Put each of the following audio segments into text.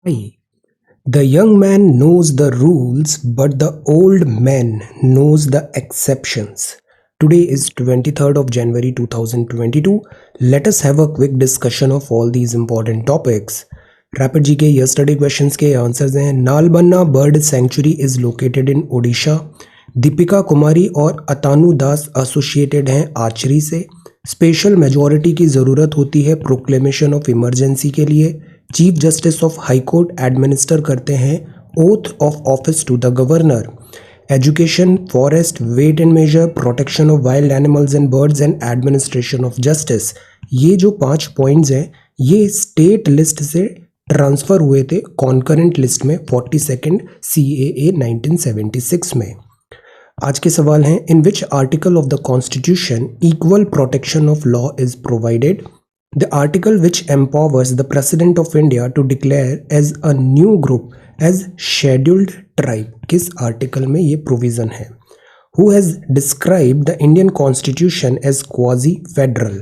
Hi. The young man knows the rules, but the old man knows the exceptions. Today is 23rd of January 2022. Let us have a quick discussion of all these important topics. Rapid जी के yesterday questions के answers हैं. Nalabana bird sanctuary is located in Odisha. Deepika Kumari और Atanu Das associated हैं archery से. Special majority की ज़रूरत होती है प्रोक्लेमेशन ऑफ इमरजेंसी के लिए. Chief justice of high court administer करते हैं oath of office to the governor. Education, forest, weight and measure, protection of wild animals and birds and administration of justice, ये जो 5 पॉइंट्स हैं ये state list से transfer हुए थे concurrent list में 42nd CAA 1976 में. आज के सवाल हैं, in which article of the constitution equal protection of law is provided. The article which empowers the President of India to declare as a new group as scheduled tribe, किस article में ये provision है. Who has described the Indian Constitution as quasi-federal.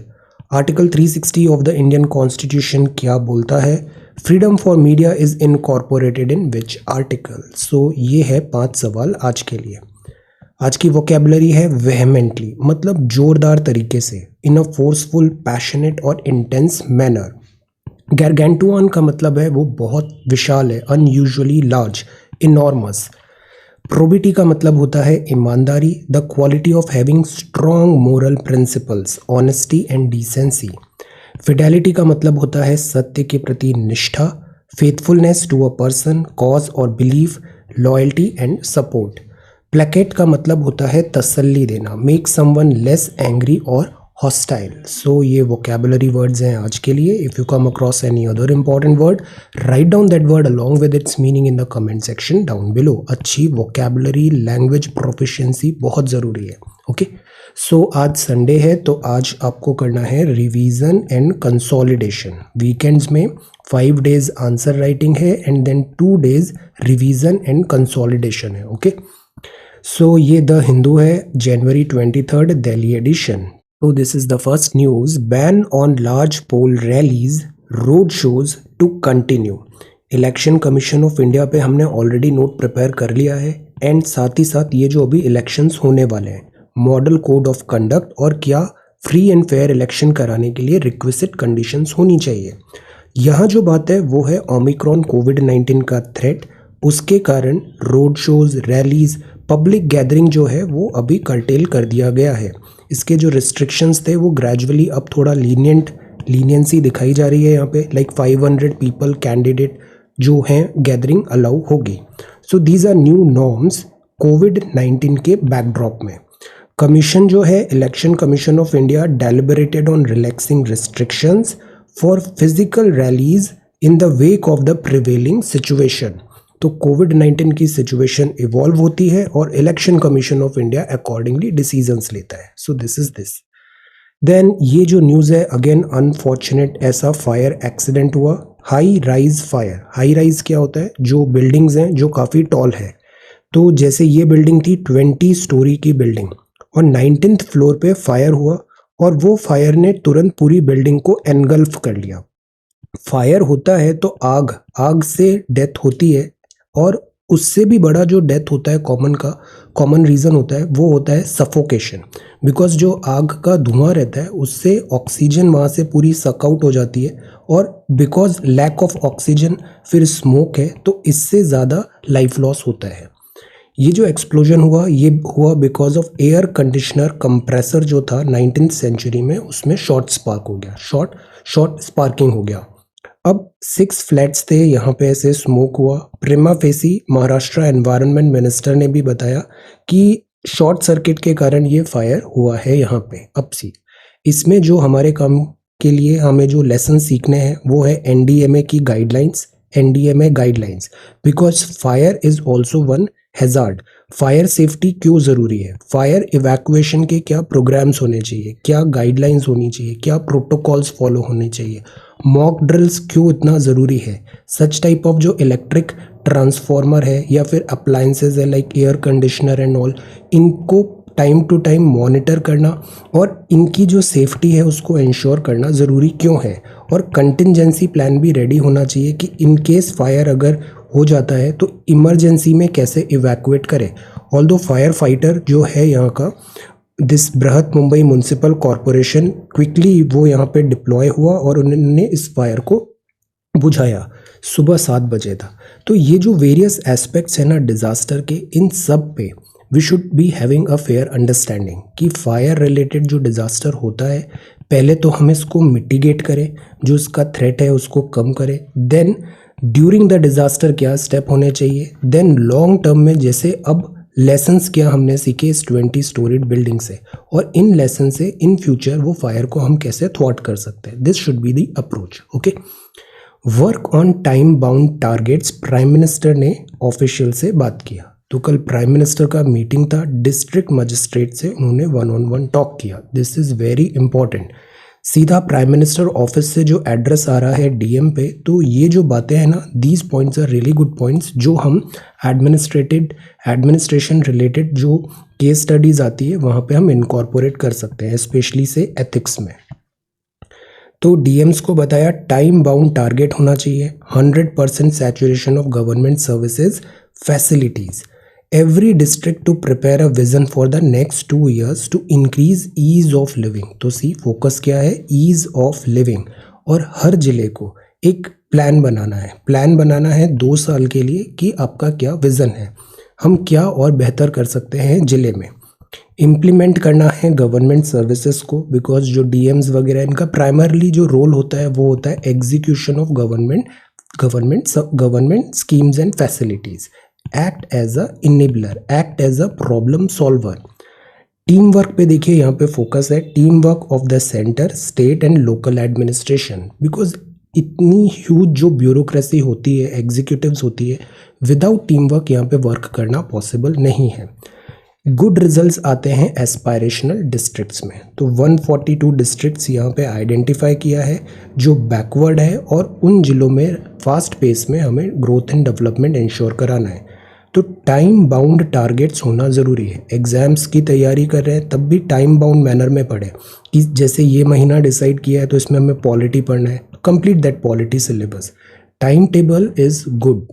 Article 360 of the Indian Constitution क्या बोलता है. Freedom for media is incorporated in which article. So ये है 5 सवाल आज के लिए. आज की वोकेबलरी है वेहेमेंटली, मतलब जोरदार तरीके से, इन अ फोर्सफुल, पैशनेट और इंटेंस मैनर. गैरगैंटुआन का मतलब है वो बहुत विशाल है, अनयूजुअली लार्ज, इनॉर्मस. प्रोबिटी का मतलब होता है ईमानदारी, the quality of having strong moral principles, honesty and decency. Fidelity का मतलब होता है सत्य के प्रति निष्ठा, faithfulness to a person, cause और belief, loyalty and support. Placate का मतलब होता है तसल्ली देना, मेक समवन लेस एंग्री और हॉस्टाइल. सो ये वोकेबलरी वर्ड्स हैं आज के लिए. If you come across any other important word, write down that word along with its meaning in the comment section down below. अच्छी वोकेबलरी, लैंग्वेज प्रोफिशिएंसी बहुत ज़रूरी है. ओके, सो आज संडे है तो आज आपको करना है रिवीजन एंड कंसोलिडेशन. वीकेंड्स में 5 days आंसर राइटिंग है and then 2 days revision and consolidation है. ओके, सो ये द हिंदू है, January 23rd दिल्ली एडिशन. तो this is the first news. Ban on large poll rallies, road shows to continue. Election commission of India पे हमने already note prepare कर लिया है and साथ ही साथ ये जो अभी इलेक्शंस होने वाले हैं, मॉडल कोड ऑफ कंडक्ट और क्या फ्री एंड फेयर इलेक्शन कराने के लिए रिक्विजिट कंडीशंस होनी चाहिए. यहाँ जो बात है वो है ओमिक्रॉन कोविड-19 का थ्रेट. उसके कारण road shows, rallies, public gathering जो है वो अभी कर्टेल कर दिया गया है. इसके जो रिस्ट्रिक्शंस थे वो ग्रेजुअली अब थोड़ा लीनियंसी दिखाई जा रही है यहाँ पे. लाइक 500 पीपल कैंडिडेट जो हैं गैदरिंग अलाउ होगी. So these are new norms कोविड-19 के बैकड्रॉप में. कमीशन जो है, election commission of India, deliberated on relaxing restrictions for physical rallies in the wake of the prevailing situation. तो कोविड-19 की सिचुएशन इवॉल्व होती है और election commission of India accordingly decisions लेता है. So this is this. Then ये जो न्यूज़ है अगेन अनफॉर्चुनेट, ऐसा फायर एक्सीडेंट हुआ. High rise fire. High rise क्या होता है? जो बिल्डिंग्स हैं जो काफ़ी टॉल है. तो जैसे ये बिल्डिंग थी 20 स्टोरी की बिल्डिंग और 19th फ्लोर पे फायर हुआ और वो फायर ने तुरंत पूरी बिल्डिंग को एनगल्फ कर लिया. फायर होता है तो आग से डेथ होती है और उससे भी बड़ा जो डेथ होता है कॉमन रीज़न होता है वो होता है सफोकेशन. बिकॉज जो आग का धुआं रहता है उससे ऑक्सीजन वहाँ से पूरी सक आउट हो जाती है और बिकॉज लैक ऑफ ऑक्सीजन फिर स्मोक है तो इससे ज़्यादा लाइफ लॉस होता है. ये जो एक्सप्लोजन हुआ ये हुआ because of air conditioner compressor जो था 19th सेंचुरी में, उसमें शॉर्ट स्पार्क हो गया, शॉर्ट स्पार्किंग हो गया. अब 6 फ्लैट्स थे यहाँ पे ऐसे स्मोक हुआ. प्रिमा फेसी महाराष्ट्र एनवायरनमेंट मिनिस्टर ने भी बताया कि शॉर्ट सर्किट के कारण ये फायर हुआ है यहाँ पे. अब सी इसमें जो हमारे काम के लिए हमें जो लेसन सीखने हैं वो है NDMA की guidelines, NDMA guidelines, because fire is also one hazard. Fire safety क्यों ज़रूरी है, फायर इवैक्यूएशन के क्या प्रोग्राम्स होने चाहिए, क्या गाइडलाइंस होनी चाहिए, क्या प्रोटोकॉल्स फॉलो होने चाहिए, मॉक ड्रिल्स क्यों इतना ज़रूरी है. सच टाइप ऑफ जो इलेक्ट्रिक ट्रांसफार्मर है या फिर अप्लायंसेज है like air conditioner and all, इनको टाइम टू टाइम मॉनिटर करना और इनकी जो सेफ्टी है उसको इंश्योर करना ज़रूरी क्यों है, और कंटिजेंसी प्लान भी रेडी होना चाहिए कि इन केस फायर अगर हो जाता है तो इमरजेंसी में कैसे इवैक्यूएट करें। ऑल्दो फायर फाइटर जो है यहाँ का दिस बृहत मुंबई म्युनिसिपल कॉरपोरेशन क्विकली वो यहाँ पे डिप्लॉय हुआ और उन्होंने इस फायर को बुझाया। सुबह 7 बजे था। तो ये जो वेरियस एस्पेक्ट्स हैं ना डिज़ास्टर के, इन सब पे we should be having a fair understanding कि फायर रिलेटेड जो डिज़ास्टर होता है पहले तो हम इसको मिटिगेट करें, जो इसका थ्रेट है उसको कम करें, देन ड्यूरिंग द डिज़ास्टर क्या स्टेप होने चाहिए, देन लॉन्ग टर्म में जैसे अब लेसन्स क्या हमने सीखे इस 20 स्टोरीड बिल्डिंग से, और इन लेसन से इन फ्यूचर वो फायर को हम कैसे थ्वाट कर सकते हैं। This should be the approach. Okay, work on time bound targets, prime minister ने ऑफिशियल से बात किया। तो कल प्राइम मिनिस्टर का मीटिंग था, डिस्ट्रिक्ट मजिस्ट्रेट से उन्होंने 1-on-1 टॉक किया। This is very important. सीधा प्राइम मिनिस्टर ऑफिस से जो एड्रेस आ रहा है डीएम पे, तो ये जो बातें हैं ना, these points are really good points जो हम एडमिनिस्ट्रेशन रिलेटेड जो केस स्टडीज आती है वहाँ पे हम इनकॉर्पोरेट कर सकते हैं, स्पेशली से एथिक्स में। तो डीएम्स को बताया टाइम बाउंड टारगेट होना चाहिए, 100% saturation of government services facilities, every district to prepare a vision for the next 2 years to increase ease of living. तो सी फोकस क्या है, ईज ऑफ लिविंग, और हर जिले को एक प्लान बनाना है। प्लान बनाना है 2 साल के लिए कि आपका क्या विज़न है, हम क्या और बेहतर कर सकते हैं जिले में। इम्प्लीमेंट करना है गवर्नमेंट सर्विसेज को, बिकॉज जो डीएम्स वगैरह इनका प्राइमरली जो रोल होता है वो होता है execution of government schemes and facilities. Act as a enabler, act as a problem solver. Team work पे देखिए यहाँ पे फोकस है, team work of the centre, state and local administration, because इतनी ह्यूज जो ब्यूरोक्रेसी होती है, एग्जीक्यूटिव्स होती है, विदाउट टीम वर्क यहाँ पे वर्क करना पॉसिबल नहीं है। गुड रिजल्ट्स आते हैं एस्पायरेशनल डिस्ट्रिक्ट्स में। तो 142 डिस्ट्रिक्ट्स यहाँ पे आइडेंटिफाई किया है जो बैकवर्ड है, और उन जिलों में फास्ट पेस में हमें ग्रोथ एंड डेवलपमेंट इंश्योर कराना है। तो टाइम बाउंड टारगेट्स होना ज़रूरी है। एग्ज़ाम्स की तैयारी कर रहे हैं तब भी टाइम बाउंड मैनर में पढ़ें कि जैसे ये महीना डिसाइड किया है तो इसमें हमें पॉलिटी पढ़ना है, complete that polity syllabus. Time table is good.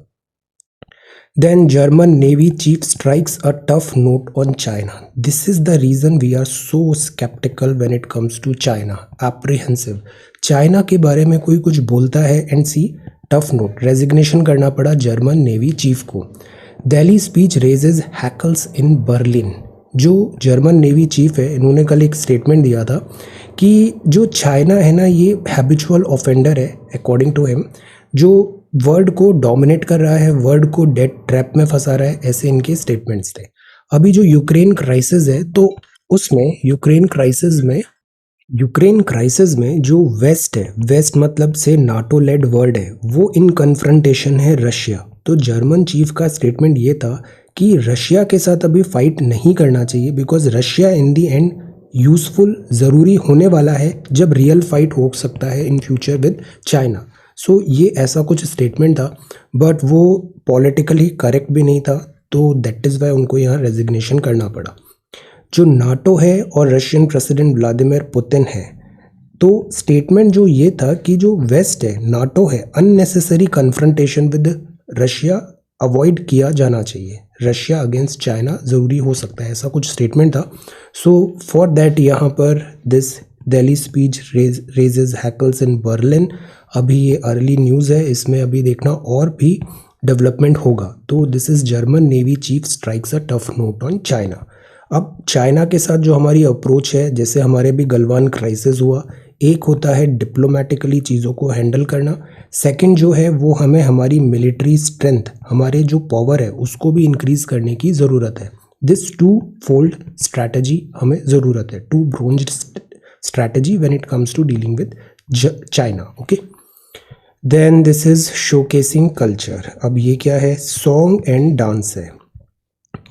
Then German Navy chief strikes a tough note on China. This is the reason we are so skeptical when it comes to China. Apprehensive. China के बारे में कोई कुछ बोलता है and see tough note, resignation करना पड़ा German navy chief को। Delhi speech raises hackles in Berlin. जो जर्मन नेवी चीफ है इन्होंने कल एक स्टेटमेंट दिया था कि जो चाइना है ना ये हैबिचुअल ऑफेंडर है अकॉर्डिंग टू हिम, जो वर्ल्ड को डोमिनेट कर रहा है, वर्ल्ड को डेट ट्रैप में फंसा रहा है, ऐसे इनके स्टेटमेंट्स थे। अभी जो यूक्रेन क्राइसिस है तो उसमें यूक्रेन क्राइसिस में जो वेस्ट है, वेस्ट मतलब से नाटो लेड वर्ल्ड है, वो इन कन्फ्रंटेशन है रशिया। तो जर्मन चीफ का स्टेटमेंट ये था कि रशिया के साथ अभी फाइट नहीं करना चाहिए, because Russia in the and useful ज़रूरी होने वाला है जब रियल फाइट हो सकता है इन फ्यूचर विद चाइना। सो ये ऐसा कुछ स्टेटमेंट था, बट वो पॉलिटिकली करेक्ट भी नहीं था, तो दैट इज़ वाई उनको यहाँ रेजिग्नेशन करना पड़ा। जो नाटो है और रशियन प्रेसिडेंट व्लादिमीर पुतिन है, तो स्टेटमेंट जो ये था कि जो वेस्ट है, नाटो है, unnecessary confrontation with Russia avoid किया जाना चाहिए, रशिया अगेंस्ट चाइना ज़रूरी हो सकता है, ऐसा कुछ स्टेटमेंट था। सो फॉर दैट यहाँ पर this Delhi speech raises hackles in Berlin. अभी ये अर्ली न्यूज़ है, इसमें अभी देखना और भी डेवलपमेंट होगा। तो this is German navy chief strikes a tough note on China. अब चाइना के साथ जो हमारी अप्रोच है, जैसे हमारे भी गलवान क्राइसिस हुआ, एक होता है डिप्लोमेटिकली चीज़ों को हैंडल करना, सेकंड जो है वो हमें हमारी मिलिट्री स्ट्रेंथ, हमारे जो पावर है उसको भी इंक्रीज़ करने की ज़रूरत है। दिस 2-fold स्ट्रैटेजी हमें ज़रूरत है, 2-pronged strategy when it comes to dealing with China. Okay, then this is showcasing culture. अब ये क्या है, सॉन्ग एंड डांस है,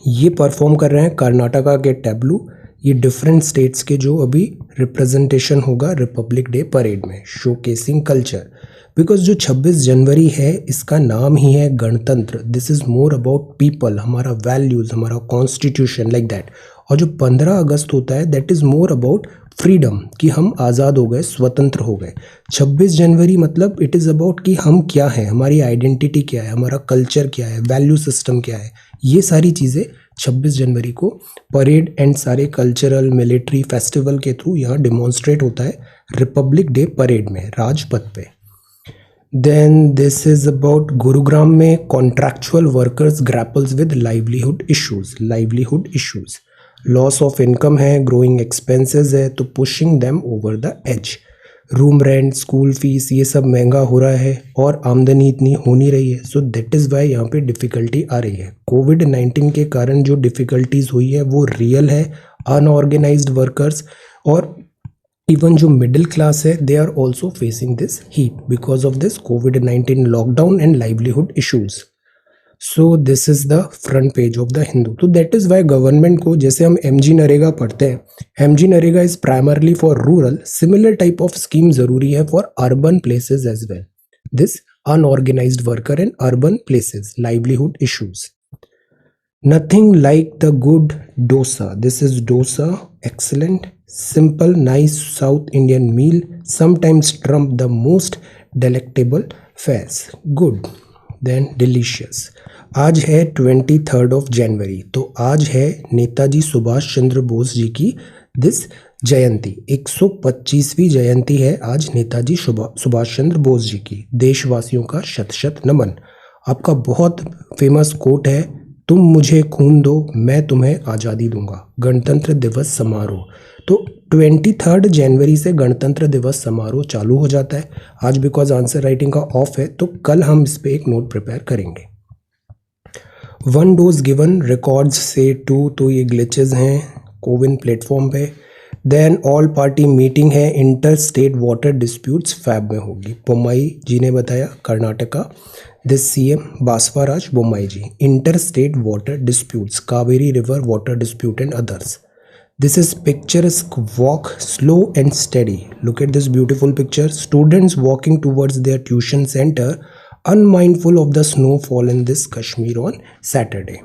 ये परफॉर्म कर रहे हैं कर्नाटका के टैब्लू। ये डिफरेंट स्टेट्स के जो अभी रिप्रेजेंटेशन होगा रिपब्लिक डे परेड में, शोकेसिंग कल्चर, बिकॉज जो 26 जनवरी है इसका नाम ही है गणतंत्र। This is more about people, हमारा वैल्यूज़, हमारा कॉन्स्टिट्यूशन, लाइक दैट। और जो 15 अगस्त होता है that is more about freedom, कि हम आज़ाद हो गए, स्वतंत्र हो गए। 26 जनवरी मतलब इट इज़ अबाउट कि हम क्या हैं, हमारी आइडेंटिटी क्या है, हमारा कल्चर क्या है, वैल्यू सिस्टम क्या है। ये सारी चीज़ें 26 जनवरी को परेड एंड सारे कल्चरल मिलिट्री फेस्टिवल के थ्रू यहाँ डिमॉन्स्ट्रेट होता है रिपब्लिक डे परेड में, राजपथ पे। Then this is about Gurugram में contractual workers grapples with livelihood issues, loss of income है, ग्रोइंग एक्सपेंसेस है, तो pushing them over the edge. Room rent, school fees, ये सब महंगा हो रहा है और आमदनी इतनी हो नहीं रही है, सो दैट इज़ वाई यहाँ पे डिफ़िकल्टी आ रही है। कोविड-19 के कारण जो डिफ़िकल्टीज़ हुई है वो रियल है। अनऑर्गेनाइज्ड वर्कर्स और इवन जो मिडिल क्लास है they are also facing this heat because of this कोविड-19 lockdown and livelihood issues. So this is the front page of the Hindu. तो दैट इज वाई गवर्नमेंट को, जैसे हम MG NREGA पढ़ते हैं, MG NREGA is primarily for rural, similar type of scheme जरूरी है for urban places as well. This unorganised worker in urban places, livelihood issues. Nothing like the good dosa, this is dosa, excellent, simple, nice South Indian meal, sometimes trump the most delectable fares. Good, then delicious. आज है 23rd of January, तो आज है नेताजी सुभाष चंद्र बोस जी की this जयंती, 125वीं जयंती है आज नेताजी सुभाष चंद्र बोस जी की। देशवासियों का शत शत नमन। आपका बहुत फेमस कोट है, तुम मुझे खून दो मैं तुम्हें आज़ादी दूंगा, गणतंत्र दिवस समारोह। तो 23 जनवरी से गणतंत्र दिवस समारोह चालू हो जाता है। आज बिकॉज आंसर राइटिंग का ऑफ है तो कल हम इस पे एक नोट प्रिपेयर करेंगे। 1 डोज गिवन, रिकॉर्ड्स से 2, तो ये ग्लिचेस हैं कोविन प्लेटफॉर्म पे। देन ऑल पार्टी मीटिंग है, inter state water disputes Feb में होगी, बोम्मई जी ने बताया, Karnataka. This CM Basavaraj Bommai ji. Inter state water disputes, Kaveri river water dispute and others. This is picturesque walk, slow and steady. Look at this beautiful picture. Students walking towards their tuition center, unmindful of the snowfall in this Kashmir on Saturday.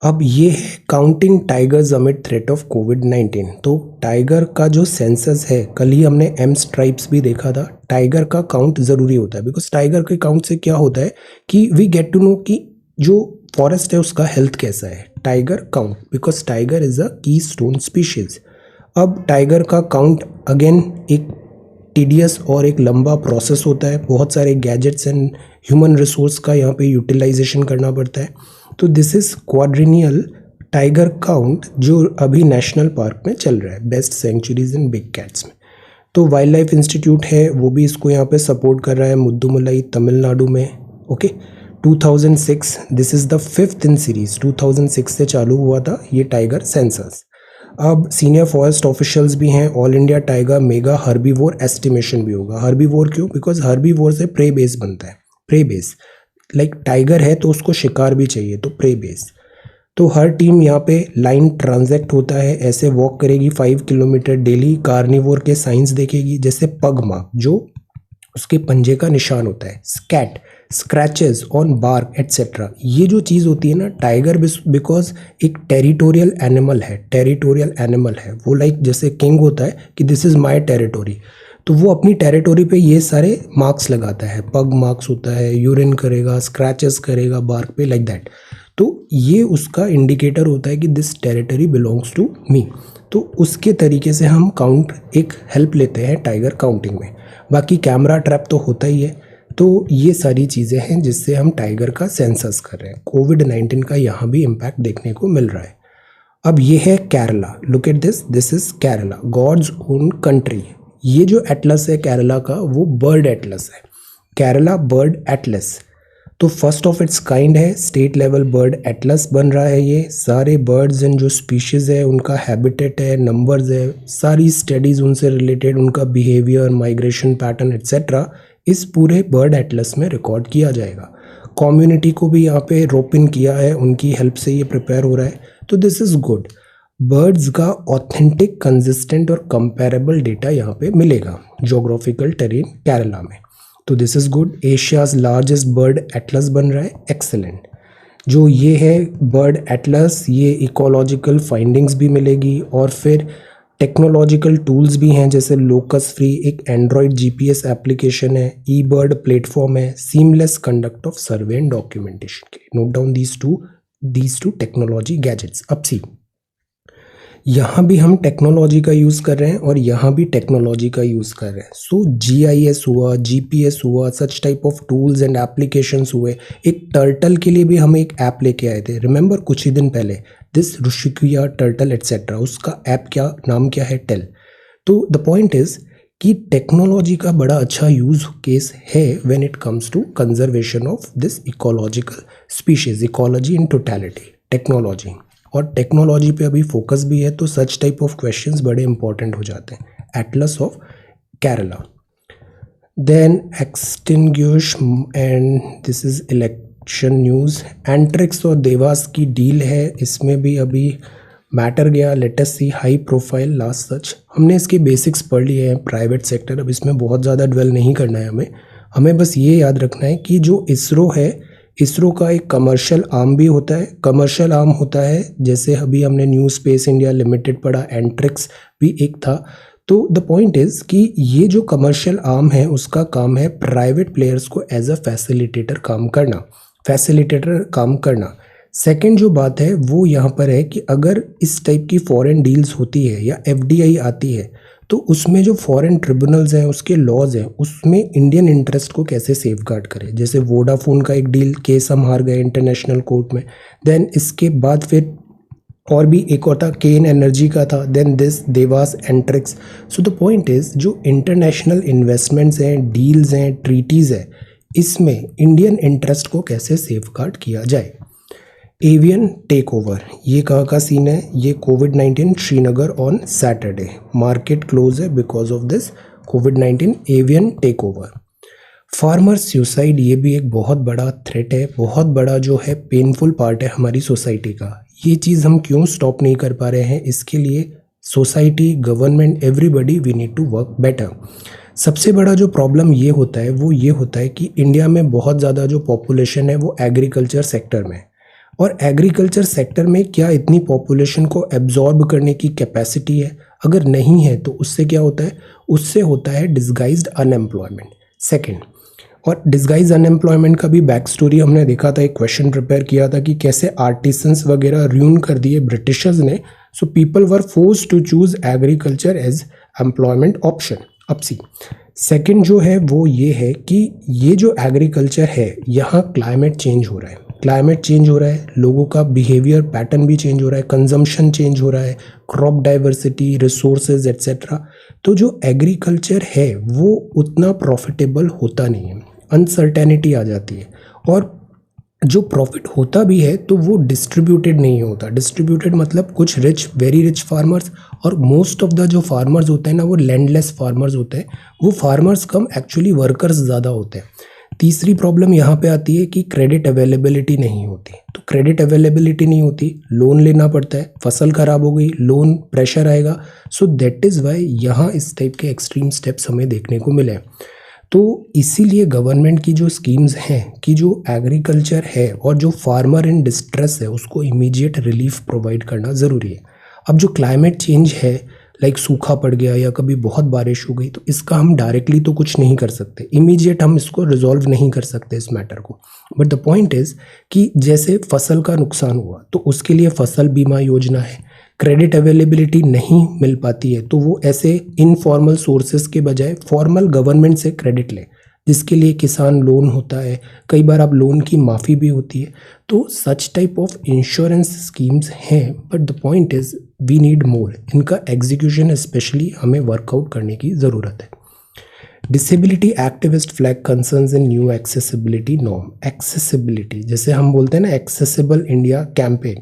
अब ये है counting tigers amid threat of कोविड-19। तो tiger का जो census है, कल ही हमने एम स्ट्राइप्स भी देखा था, टाइगर का काउंट ज़रूरी होता है बिकॉज टाइगर के काउंट से क्या होता है कि वी गेट टू नो कि जो फॉरेस्ट है उसका हेल्थ कैसा है। Tiger count, because tiger is a की स्टोन स्पीशीज। अब टाइगर का काउंट अगेन एक टीडियस और एक लंबा प्रोसेस होता है, बहुत सारे गैजेट्स एंड ह्यूमन रिसोर्स का यहाँ पे यूटिलाइजेशन करना पड़ता है। तो दिस इज क्वाड्रिनियल टाइगर काउंट जो अभी नेशनल पार्क में चल रहा है, best centuries in big cats में। तो वाइल्ड लाइफ इंस्टीट्यूट है वो भी इसको यहाँ पे सपोर्ट कर रहा है, मुद्दुमलाई तमिलनाडु में। Okay 2006, this is the 5th in series, 2006 से चालू हुआ था ये टाइगर सेंसस। अब सीनियर फॉरेस्ट ऑफिशियल्स भी हैं, all India tiger mega herbivore estimation भी होगा। हर्बीवोर क्यों? बिकॉज हर्बीवोर से प्रे बेस बनता है, प्रे बेस लाइक टाइगर है तो उसको शिकार भी चाहिए, तो प्रे बेस। तो हर टीम यहाँ पे लाइन ट्रांजैक्ट होता है, ऐसे वॉक करेगी 5 किलोमीटर डेली, कार्निवोर के साइंस देखेगी जैसे पग मार्क जो उसके पंजे का निशान होता है, स्कैट, स्क्रैचेस ऑन बार्क एट्सेट्रा। ये जो चीज़ होती है ना, टाइगर बिकॉज एक टेरिटोरियल एनिमल है, वो लाइक जैसे किंग होता है कि दिस इज़ माय टेरिटोरी, तो वो अपनी टेरिटोरी पे ये सारे मार्क्स लगाता है, पग मार्क्स होता है, यूरिन करेगा, स्क्रैचेस करेगा बार्क पे, लाइक दैट। तो ये उसका इंडिकेटर होता है कि this territory belongs to me. तो उसके तरीके से हम काउंट एक हेल्प लेते हैं टाइगर काउंटिंग में। बाकी कैमरा ट्रैप तो होता ही है। तो ये सारी चीज़ें हैं जिससे हम टाइगर का सेंसस कर रहे हैं। कोविड-19 का यहाँ भी इम्पैक्ट देखने को मिल रहा है। अब ये है Kerala, look at this is Kerala, god's own country. ये जो एटलस है केरला का वो बर्ड एटलस है, केरला बर्ड एटलस। तो फर्स्ट ऑफ इट्स काइंड है, स्टेट लेवल बर्ड एटलस बन रहा है। ये सारे बर्ड्स एंड जो स्पीशीज़ है उनका हैबिटेट है, नंबर्स है, सारी स्टडीज़ उनसे रिलेटेड, उनका बिहेवियर, माइग्रेशन पैटर्न एट्सेट्रा इस पूरे बर्ड एटलस में रिकॉर्ड किया जाएगा। कम्युनिटी को भी यहाँ पे रोप इन किया है, उनकी हेल्प से ये प्रिपेयर हो रहा है। तो दिस इज़ गुड। बर्ड्स का ऑथेंटिक, कंसिस्टेंट और कंपेरेबल डेटा यहाँ पे मिलेगा जोग्राफिकल टेरेन केरला में। तो this is good. Asia's largest bird Atlas बन रहा है, एक्सेलेंट। जो ये है बर्ड एटलस, ये इकोलॉजिकल फाइंडिंग्स भी मिलेगी, और फिर टेक्नोलॉजिकल टूल्स भी हैं जैसे लोकस फ्री एक एंड्रॉयड जीपीएस एप्लीकेशन है, ई बर्ड प्लेटफॉर्म है, seamless conduct of survey and documentation के लिए। Note down these two technology gadgets. अब सी, यहाँ भी हम टेक्नोलॉजी का यूज़ कर रहे हैं और यहाँ भी टेक्नोलॉजी का यूज़ कर रहे हैं। सो जीआईएस हुआ, जीपीएस हुआ, सच type of tools and applications हुए। एक टर्टल के लिए भी हम एक ऐप लेके आए थे, रिमेंबर कुछ ही दिन पहले, दिस ऋषिकिया टर्टल एटसेट्रा, उसका ऐप क्या नाम क्या है, टेल। तो द पॉइंट इज कि टेक्नोलॉजी का बड़ा अच्छा यूज केस है when it comes to conservation of this ecological species, ecology in totality, technology. और टेक्नोलॉजी पे अभी फोकस भी है, तो सच टाइप ऑफ क्वेश्चंस बड़े इंपॉर्टेंट हो जाते हैं। Atlas of Kerala, then extinguish, and this is election news. Antrix और देवास की डील है, इसमें भी अभी मैटर गया, लेट अस सी, हाई प्रोफाइल लास्ट सच। हमने इसके बेसिक्स पढ़ लिए हैं, प्राइवेट सेक्टर, अब इसमें बहुत ज़्यादा ड्वेल नहीं करना है हमें बस ये याद रखना है कि जो इसरो है, इसरो का एक कमर्शियल आर्म भी होता है। कमर्शियल आर्म होता है जैसे अभी हमने न्यू स्पेस इंडिया लिमिटेड पढ़ा, एंट्रिक्स भी एक था। तो द पॉइंट इज कि ये जो कमर्शियल आर्म है उसका काम है प्राइवेट प्लेयर्स को एज अ फैसिलिटेटर काम करना। सेकंड जो बात है वो यहाँ पर है कि अगर इस टाइप की फॉरेन डील्स होती है या एफडीआई आती है, तो उसमें जो फॉरेन ट्रिब्यूनल्स हैं, उसके लॉज हैं, उसमें इंडियन इंटरेस्ट को कैसे सेफगार्ड करें। जैसे वोडाफोन का एक डील केस हम हार गए इंटरनेशनल कोर्ट में, देन इसके बाद फिर और भी एक और था, केन एनर्जी का था, then this Devas Antrix. So the point is जो इंटरनेशनल इन्वेस्टमेंट्स हैं, डील्स हैं, ट्रीटीज़ है, इसमें इंडियन इंटरेस्ट को कैसे सेफगार्ड किया जाए। एवियन टेक ओवर, ये कहाँ का सीन है, ये कोविड-19 Srinagar on Saturday, market close है बिकॉज ऑफ दिस कोविड-19 avian take over. Farmer suicide, ये भी एक बहुत बड़ा थ्रेट है, बहुत बड़ा जो है पेनफुल पार्ट है हमारी सोसाइटी का। ये चीज़ हम क्यों स्टॉप नहीं कर पा रहे हैं, इसके लिए society, government, everybody, we need to work better. सबसे बड़ा जो प्रॉब्लम ये होता है वो ये होता है कि इंडिया में बहुत ज़्यादा जो पॉपुलेशन है वो एग्रीकल्चर सेक्टर में, और एग्रीकल्चर सेक्टर में क्या इतनी पॉपुलेशन को एब्जॉर्ब करने की कैपेसिटी है? अगर नहीं है तो उससे क्या होता है, उससे होता है डिस्गाइज्ड अनएम्प्लॉयमेंट। सेकंड, और डिस्गाइज अनएम्प्लॉयमेंट का भी बैक स्टोरी हमने देखा था, एक क्वेश्चन प्रिपेयर किया था कि कैसे आर्टिसंस वगैरह र्यून कर दिए ब्रिटिशर्स ने, so people were forced to choose agriculture as employment option. अब सी, सेकंड जो है वो ये है कि ये जो एग्रीकल्चर है, यहाँ क्लाइमेट चेंज हो रहा है, क्लाइमेट चेंज हो रहा है, लोगों का बिहेवियर पैटर्न भी चेंज हो रहा है, कंजम्पशन चेंज हो रहा है, क्रॉप डाइवर्सिटी, रिसोर्सेज एट्सेट्रा। तो जो एग्रीकल्चर है वो उतना प्रॉफिटेबल होता नहीं है, अनसर्टेनिटी आ जाती है, और जो प्रॉफिट होता भी है तो वो डिस्ट्रीब्यूटेड नहीं होता। डिस्ट्रीब्यूटेड मतलब कुछ रिच, वेरी रिच फार्मर्स, और मोस्ट ऑफ द जो फार्मर्स होते हैं ना वो लैंडलेस फार्मर्स होते हैं, वो फार्मर्स कम एक्चुअली वर्कर्स ज़्यादा होते हैं। तीसरी प्रॉब्लम यहाँ पे आती है कि क्रेडिट अवेलेबिलिटी नहीं होती। तो क्रेडिट अवेलेबिलिटी नहीं होती, लोन लेना पड़ता है, फसल खराब हो गई, लोन प्रेशर आएगा। सो दैट इज़ वाई यहाँ इस टाइप के एक्सट्रीम स्टेप्स हमें देखने को मिले। तो इसीलिए गवर्नमेंट की जो स्कीम्स हैं कि जो एग्रीकल्चर है और जो फार्मर इन डिस्ट्रेस है उसको इमीडिएट रिलीफ प्रोवाइड करना ज़रूरी है। अब जो क्लाइमेट चेंज है, लाइक सूखा पड़ गया या कभी बहुत बारिश हो गई, तो इसका हम डायरेक्टली तो कुछ नहीं कर सकते, इमीडिएट हम इसको रिजॉल्व नहीं कर सकते इस मैटर को। बट द पॉइंट इज़ कि जैसे फसल का नुकसान हुआ तो उसके लिए फसल बीमा योजना है, क्रेडिट अवेलेबिलिटी नहीं मिल पाती है तो वो ऐसे इनफॉर्मल सोर्सेज के बजाय फॉर्मल गवर्नमेंट से क्रेडिट ले, जिसके लिए किसान लोन होता है, कई बार अब लोन की माफ़ी भी होती है। तो such type of insurance schemes हैं, but the point is we need more, इनका एग्जीक्यूशन स्पेशली हमें वर्कआउट करने की ज़रूरत है। Disability activist flag concerns in new accessibility norm. Accessibility जैसे हम बोलते हैं ना, एक्सेसिबल इंडिया कैंपेन,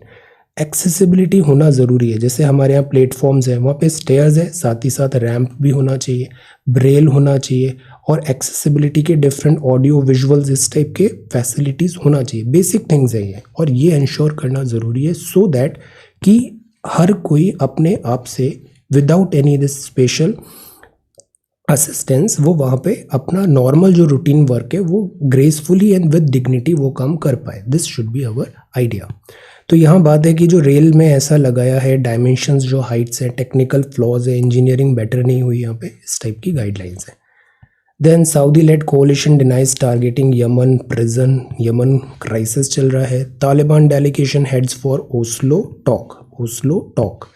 एक्सेसिबिलिटी होना ज़रूरी है। जैसे हमारे यहाँ प्लेटफॉर्म्स हैं, वहाँ पे स्टेयर्स है, साथ ही साथ रैंप भी होना चाहिए, ब्रेल होना चाहिए, और एक्सेसिबिलिटी के डिफरेंट ऑडियो विजुअल्स इस टाइप के फैसिलिटीज़ होना चाहिए। बेसिक थिंग्स है ये, और ये इंश्योर करना ज़रूरी है सो दैट कि हर कोई अपने आप से without any this special assistance, वो वहाँ पे अपना नॉर्मल जो रूटीन वर्क है वो ग्रेसफुली एंड विद डिग्निटी वो काम कर पाए। This should be our idea. तो यहाँ बात है कि जो रेल में ऐसा लगाया है, डायमेंशंस जो हाइट्स है, टेक्निकल फ्लॉज है, इंजीनियरिंग बेटर नहीं हुई यहाँ पे, इस टाइप की गाइडलाइंस है। Then Saudi led coalition denies targeting Yemen prison, Yemen crisis चल रहा है। Taliban delegation heads for Oslo talk.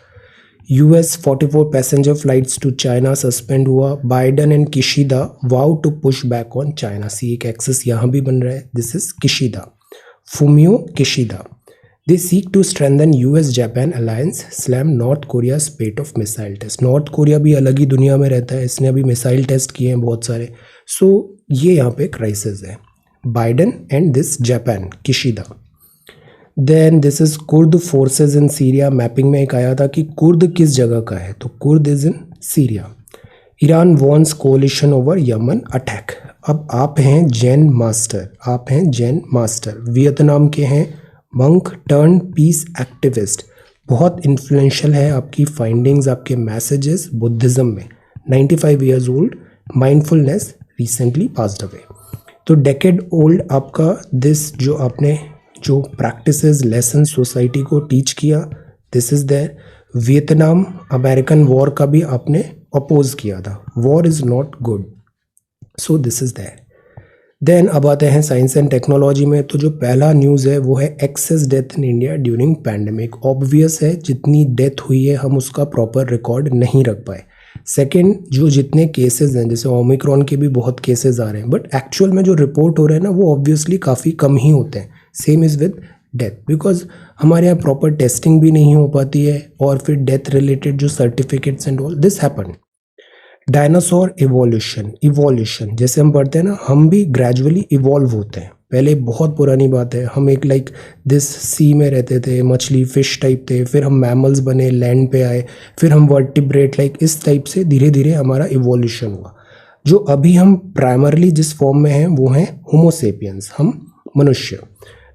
US 44 passenger flights to China suspend हुआ। Biden and Kishida vow to push back on China. See एक access यहाँ भी बन रहा है, this is Kishida, Fumio Kishida. They seek to strengthen US Japan alliance, slam North Korea spate of missile test. North Korea भी अलग ही दुनिया में रहता है, इसने अभी मिसाइल टेस्ट किए हैं बहुत सारे। सो ये यहाँ पे क्राइसिस है। Biden and this Japan, Kishida. Then this is Kurd forces in Syria. Mapping में एक आया था कि कुर्द किस जगह का है, तो Kurd is in Syria. Iran warns coalition over Yemen attack. अब आप हैं जैन मास्टर, वियतनाम के हैं, मंक टर्न पीस एक्टिविस्ट। बहुत इन्फ्लुएंशियल है आपकी फाइंडिंग्स, आपके मैसेजेस बुद्धिज्म में। 95 years old, mindfulness, recently passed away. तो डेकेड ओल्ड आपका दिस जो आपने जो प्रैक्टिसेस लेसन सोसाइटी को टीच किया, this is there. Vietnam American war का भी आपने अपोज किया था, war is not good, so this is there. Then अब आते हैं साइंस एंड टेक्नोलॉजी में। तो जो पहला न्यूज़ है वो है excess death in India during pandemic. Obvious है जितनी डेथ हुई है हम उसका प्रॉपर रिकॉर्ड नहीं रख पाए। सेकेंड, जो जितने केसेस हैं, जैसे ओमिक्रॉन के भी बहुत केसेस आ रहे हैं, बट एक्चुअल में जो रिपोर्ट हो रहे हैं ना वो ऑब्वियसली काफ़ी कम ही होते हैं। Same is with death, because हमारे यहाँ प्रॉपर टेस्टिंग भी नहीं हो पाती है, और फिर डेथ रिलेटेड जो certificates and all this happen. Dinosaur evolution जैसे हम पढ़ते हैं ना, हम भी ग्रेजुअली इवॉल्व होते हैं। पहले बहुत पुरानी बात है, हम एक लाइक दिस सी में रहते थे, मछली फिश टाइप थे, फिर हम मैमल्स बने, लैंड पे आए, फिर हम वर्टिब्रेट, लाइक इस टाइप से धीरे धीरे हमारा इवोल्यूशन हुआ। जो अभी हम प्राइमरली जिस फॉर्म में हैं वो हैं होमोसेपियंस, हम मनुष्य।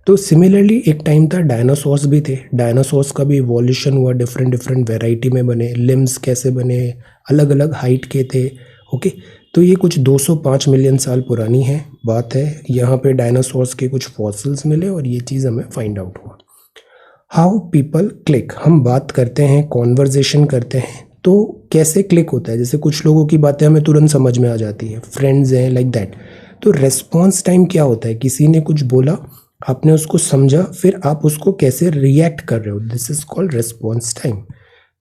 तो सिमिलरली एक टाइम था डायनासोर्स भी थे, डायनासोर्स का भी इवोल्यूशन हुआ, डिफरेंट वेराइटी में बने, लिम्स कैसे बने, अलग अलग हाइट के थे। ओके, तो ये कुछ 205 मिलियन साल पुरानी है बात है। यहाँ पे डायनासोर्स के कुछ फॉसिल्स मिले और ये चीज़ हमें फाइंड आउट हुआ। हाउ पीपल क्लिक, हम बात करते हैं, कॉन्वर्जेशन करते हैं, तो कैसे क्लिक होता है। जैसे कुछ लोगों की बातें हमें तुरंत समझ में आ जाती है, फ्रेंड्स हैं लाइक दैट। तो रेस्पॉन्स टाइम क्या होता है, किसी ने कुछ बोला, आपने उसको समझा, फिर आप उसको कैसे रिएक्ट कर रहे हो, this is called response time.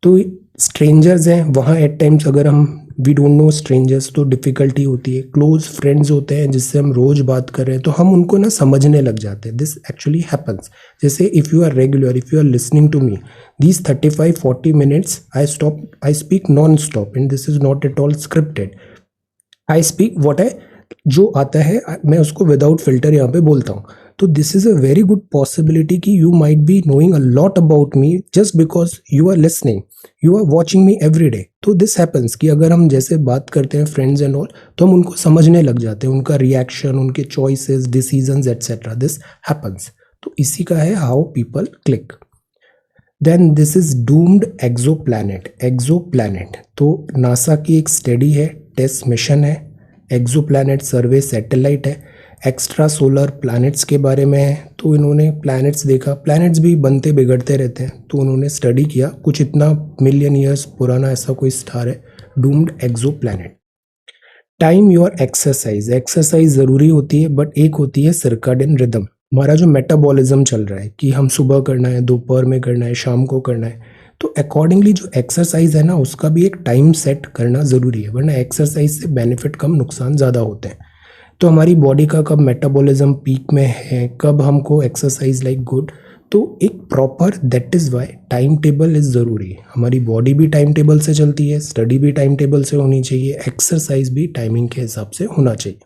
तो स्ट्रेंजर्स हैं, वहाँ एट टाइम्स अगर हम वी डोंट नो स्ट्रेंजर्स तो डिफ़िकल्टी होती है। क्लोज फ्रेंड्स होते हैं जिससे हम रोज़ बात कर रहे हैं, तो हम उनको ना समझने लग जाते हैं। This actually happens. जैसे if you are regular, if you are listening to me these 35-40 minutes, I speak non stop and this is not at all scripted. I speak what है, जो आता है मैं उसको विदाउट फिल्टर यहाँ पे बोलता हूँ। तो this is a very good possibility कि you might be knowing a lot about me just because you are listening, you are watching me every day. तो दिस हैपन्स कि अगर हम जैसे बात करते हैं फ्रेंड्स एंड ऑल, तो हम उनको समझने लग जाते हैं, उनका रिएक्शन, उनके choices, decisions etcetera, this happens. तो इसी का है how people click. Then this is doomed exoplanet. तो नासा की एक स्टडी है, टेस्ट मिशन है, एक्सोप्लैनेट सर्वे सैटेलाइट है, एक्स्ट्रा सोलर प्लैनेट्स के बारे में है। तो इन्होंने प्लैनेट्स देखा, प्लैनेट्स भी बनते बिगड़ते रहते हैं, तो उन्होंने स्टडी किया, कुछ इतना मिलियन ईयर्स पुराना ऐसा कोई स्टार है, doomed exoplanet. Time your exercise ज़रूरी होती है, बट एक होती है सर्काडियन रिदम, हमारा जो मेटाबॉलिज्म चल रहा है कि हम सुबह करना है, दोपहर में करना है, शाम को करना है। तो अकॉर्डिंगली जो एक्सरसाइज है ना, उसका भी एक टाइम सेट करना ज़रूरी है, वरना एक्सरसाइज से बेनिफिट कम, नुकसान ज़्यादा होते हैं। तो हमारी बॉडी का कब मेटाबॉलिज्म पीक में है, कब हमको एक्सरसाइज लाइक गुड, तो एक proper, that is why time table is ज़रूरी है। हमारी बॉडी भी टाइम टेबल से चलती है, स्टडी भी टाइम टेबल से होनी चाहिए, एक्सरसाइज भी टाइमिंग के हिसाब से होना चाहिए।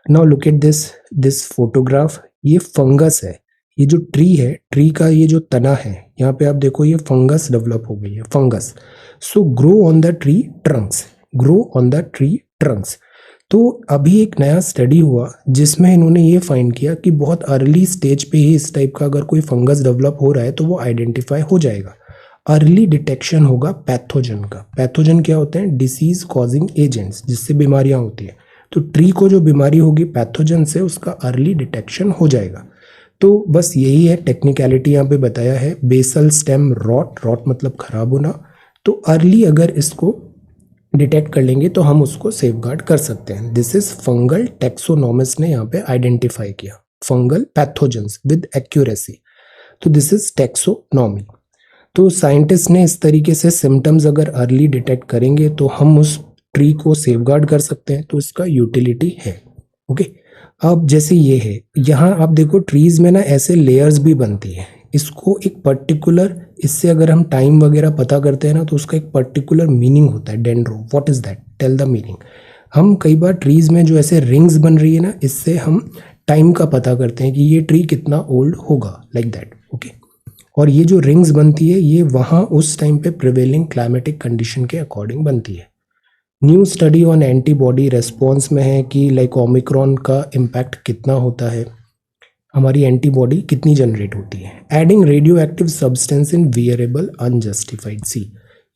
Now look at this photograph, ये फंगस है, ये जो ट्री है, ट्री का ये जो तना है, यहाँ पे आप देखो ये फंगस डेवलप हो गई है, fungus. So grow on the tree Trunks. तो अभी एक नया स्टडी हुआ जिसमें इन्होंने ये फाइंड किया कि बहुत अर्ली स्टेज पे ही इस टाइप का अगर कोई फंगस डेवलप हो रहा है तो वो आइडेंटिफाई हो जाएगा। अर्ली डिटेक्शन होगा पैथोजन का। पैथोजन क्या होते हैं? डिसीज कॉजिंग एजेंट्स, जिससे बीमारियां होती है। तो ट्री को जो बीमारी होगी पैथोजन से, उसका अर्ली डिटेक्शन हो जाएगा। तो बस यही है, टेक्निकलिटी यहाँ पे बताया है। बेसल स्टेम रॉट, रॉट मतलब खराब होना। तो अर्ली अगर इसको डिटेक्ट कर लेंगे तो हम उसको सेफगार्ड कर सकते हैं। दिस इज फंगल टैक्सोनॉमिस्ट ने यहाँ पे आइडेंटिफाई किया फंगल पैथोजेंस विद एक्यूरेसी। तो दिस इज टैक्सोनॉमी। तो साइंटिस्ट ने इस तरीके से सिम्टम्स अगर अर्ली डिटेक्ट करेंगे तो हम उस ट्री को सेफगार्ड कर सकते हैं। तो इसका यूटिलिटी है। ओके, अब जैसे ये है, यहाँ आप देखो ट्रीज में ना ऐसे लेयर्स भी बनती है। इसको एक पर्टिकुलर, इससे अगर हम टाइम वगैरह पता करते हैं ना तो उसका एक पर्टिकुलर मीनिंग होता है। Dendro, what is that? Tell the meaning. हम कई बार ट्रीज में जो ऐसे रिंग्स बन रही है ना, इससे हम टाइम का पता करते हैं कि ये ट्री कितना ओल्ड होगा, लाइक दैट। ओके, और ये जो रिंग्स बनती है ये वहाँ उस टाइम पे प्रिवेलिंग क्लाइमेटिक कंडीशन के अकॉर्डिंग बनती है। New study on antibody response में है कि लाइक ओमिक्रॉन का इम्पैक्ट कितना होता है, हमारी एंटीबॉडी कितनी जनरेट होती है। Adding radio active substance in wearable unjustified. See,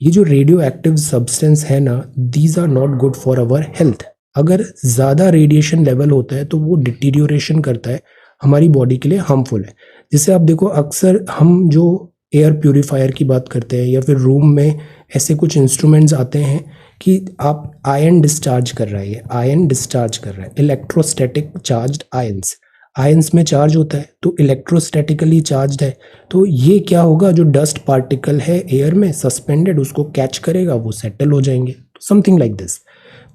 ये जो रेडियो एक्टिव सब्सटेंस है ना, these are not good for our health. अगर ज़्यादा रेडिएशन लेवल होता है तो वो डिटीरियोरेशन करता है, हमारी बॉडी के लिए हार्मफुल है। जैसे आप देखो, अक्सर हम जो एयर प्यूरिफायर की बात करते हैं या फिर रूम में ऐसे कुछ इंस्ट्रूमेंट्स आते हैं कि आप आयन डिस्चार्ज कर रहा है, आयन डिस्चार्ज कर रहा है, इलेक्ट्रोस्टैटिक चार्ज्ड आयंस, आयंस में चार्ज होता है तो इलेक्ट्रोस्टैटिकली चार्ज्ड है। तो ये क्या होगा, जो डस्ट पार्टिकल है एयर में सस्पेंडेड, उसको कैच करेगा, वो सेटल हो जाएंगे, समथिंग लाइक दिस।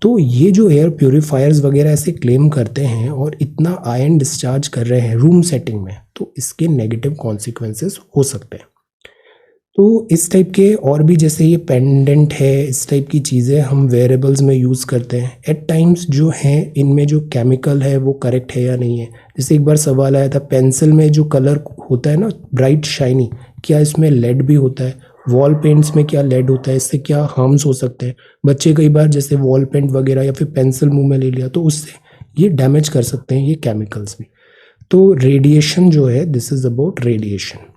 तो ये जो एयर प्यूरिफायर्स वगैरह ऐसे क्लेम करते हैं और इतना आयन डिस्चार्ज कर रहे हैं रूम सेटिंग में, तो इसके नेगेटिव कॉन्सिक्वेंसेस हो सकते हैं। तो इस टाइप के और भी, जैसे ये पेंडेंट है, इस टाइप की चीज़ें हम वेयरेबल्स में यूज़ करते हैं। एट टाइम्स जो हैं इनमें जो केमिकल है वो करेक्ट है या नहीं है। जैसे एक बार सवाल आया था, पेंसिल में जो कलर होता है ना ब्राइट शाइनी, क्या इसमें लेड भी होता है? वॉल पेंट्स में क्या लेड होता है? इससे क्या हार्म्स हो सकते हैं? बच्चे कई बार जैसे वॉल पेंट वगैरह या फिर पेंसिल मुंह में ले लिया तो उससे ये डैमेज कर सकते हैं, ये केमिकल्स भी। तो रेडिएशन जो है, this is about radiation.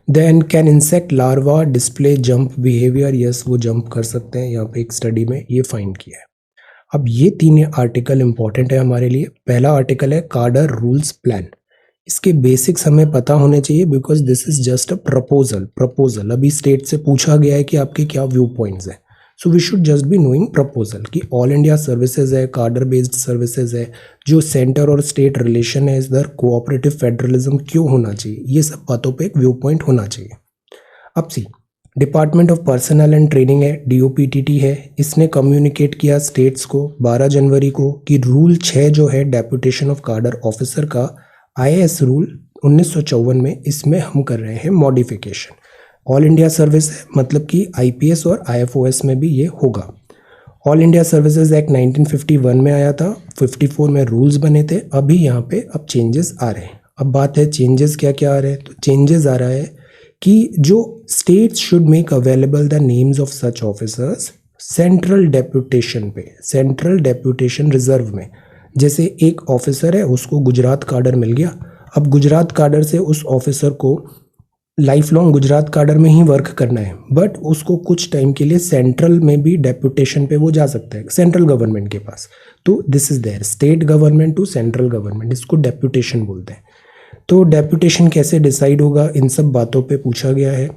Then can insect larva display jump behaviour? Yes, वो जंप कर सकते हैं, यहाँ पे एक स्टडी में ये फाइंड किया है। अब ये 3 आर्टिकल इंपॉर्टेंट है हमारे लिए। पहला आर्टिकल है कार्टर रूल्स प्लान। इसके बेसिक्स हमें पता होने चाहिए because this is just a proposal अभी स्टेट से पूछा गया है कि आपके क्या व्यू पॉइंट्स हैं। So we should just be knowing proposal कि ऑल इंडिया सर्विसेज है, कार्डर बेस्ड सर्विसेज है, जो सेंटर और स्टेट रिलेशन है, इधर कोऑपरेटिव फेडरलिज्म क्यों होना चाहिए, ये सब बातों पे एक व्यू पॉइंट होना चाहिए। अब see, department of personnel and training है, DOPTT है, इसने कम्युनिकेट किया स्टेट्स को 12 जनवरी को कि रूल 6 जो है डेपुटेशन ऑफ कार्डर ऑफिसर का, IAS रूल 1954 में, इसमें हम कर रहे हैं मॉडिफिकेशन। ऑल इंडिया सर्विस है, मतलब कि IPS और IFOS में भी ये होगा। ऑल इंडिया सर्विसेज एक्ट 1951 में आया था, 54 में रूल्स बने थे। अभी यहाँ पे अब चेंजेस आ रहे हैं। अब बात है चेंजेस क्या क्या आ रहे हैं। तो चेंजेस आ रहा है कि जो states should make available the names of such officers central deputation पे, सेंट्रल डेप्यूटेशन रिजर्व में। जैसे एक ऑफिसर है, उसको गुजरात कार्डर मिल गया, अब गुजरात कार्डर से उस ऑफिसर को लाइफ लॉन्ग गुजरात कार्डर में ही वर्क करना है, बट उसको कुछ टाइम के लिए सेंट्रल में भी डेप्यूटेशन पे वो जा सकता है, सेंट्रल गवर्नमेंट के पास। तो this is there, state government to central government, इसको डेप्यूटेशन बोलते हैं। तो डेप्यूटेशन कैसे डिसाइड होगा, इन सब बातों पे पूछा गया है।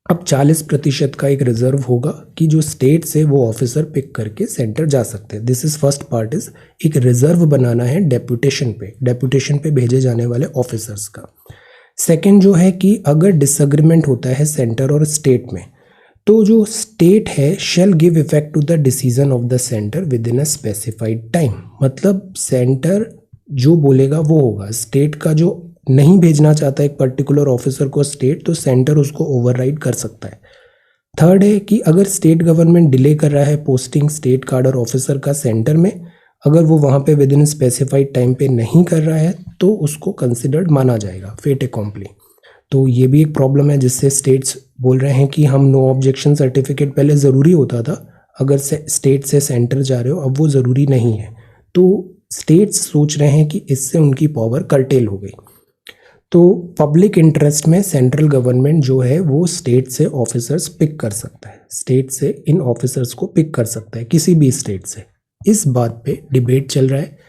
अब 40% का एक रिजर्व होगा कि जो स्टेट से वो ऑफिसर पिक करके सेंटर जा सकते हैं। This is first part, is एक रिजर्व बनाना है डेप्यूटेशन पे भेजे जाने वाले ऑफिसर्स का। सेकेंड जो है कि अगर डिसएग्रीमेंट होता है सेंटर और स्टेट में, तो जो स्टेट है shall give effect to the decision of the centre within a specified time. मतलब सेंटर जो बोलेगा वो होगा। स्टेट का जो नहीं भेजना चाहता एक पर्टिकुलर ऑफिसर को स्टेट, तो सेंटर उसको ओवरराइड कर सकता है। थर्ड है कि अगर स्टेट गवर्नमेंट डिले कर रहा है पोस्टिंग स्टेट कार्डर ऑफिसर का सेंटर में, अगर वो वहाँ पे विद इन स्पेसिफाइड टाइम पे नहीं कर रहा है तो उसको कंसिडर्ड माना जाएगा फेट अकॉम्प्ली। तो ये भी एक प्रॉब्लम है जिससे स्टेट्स बोल रहे हैं कि हम नो ऑब्जेक्शन सर्टिफिकेट, पहले ज़रूरी होता था अगर स्टेट से सेंटर जा रहे हो, अब वो ज़रूरी नहीं है। तो स्टेट्स सोच रहे हैं कि इससे उनकी पावर कर्टेल हो गई। तो पब्लिक इंटरेस्ट में सेंट्रल गवर्नमेंट जो है वो स्टेट से ऑफिसर्स पिक कर सकता है, स्टेट से इन ऑफिसर्स को पिक कर सकता है किसी भी स्टेट से। इस बात पे डिबेट चल रहा है।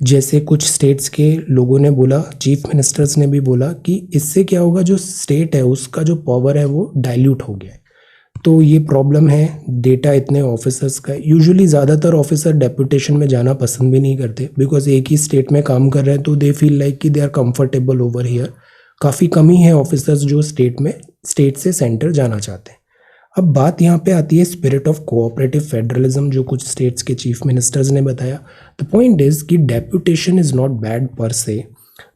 जैसे कुछ स्टेट्स के लोगों ने बोला, चीफ मिनिस्टर्स ने भी बोला कि इससे क्या होगा, जो स्टेट है उसका जो पावर है वो डाइल्यूट हो गया है। तो ये प्रॉब्लम है डेटा इतने ऑफिसर्स का। यूजुअली ज़्यादातर ऑफिसर डेपुटेशन में जाना पसंद भी नहीं करते, बिकॉज एक ही स्टेट में काम कर रहे हैं तो दे फील लाइक कि they are comfortable over here. काफ़ी कम ही है ऑफिसर्स जो स्टेट से सेंटर जाना चाहते हैं। अब बात यहाँ पे आती है स्पिरिट ऑफ कोऑपरेटिव फेडरलिज्म, जो कुछ स्टेट्स के चीफ मिनिस्टर्स ने बताया। द पॉइंट इज कि डेपुटेशन इज़ नॉट बैड पर से,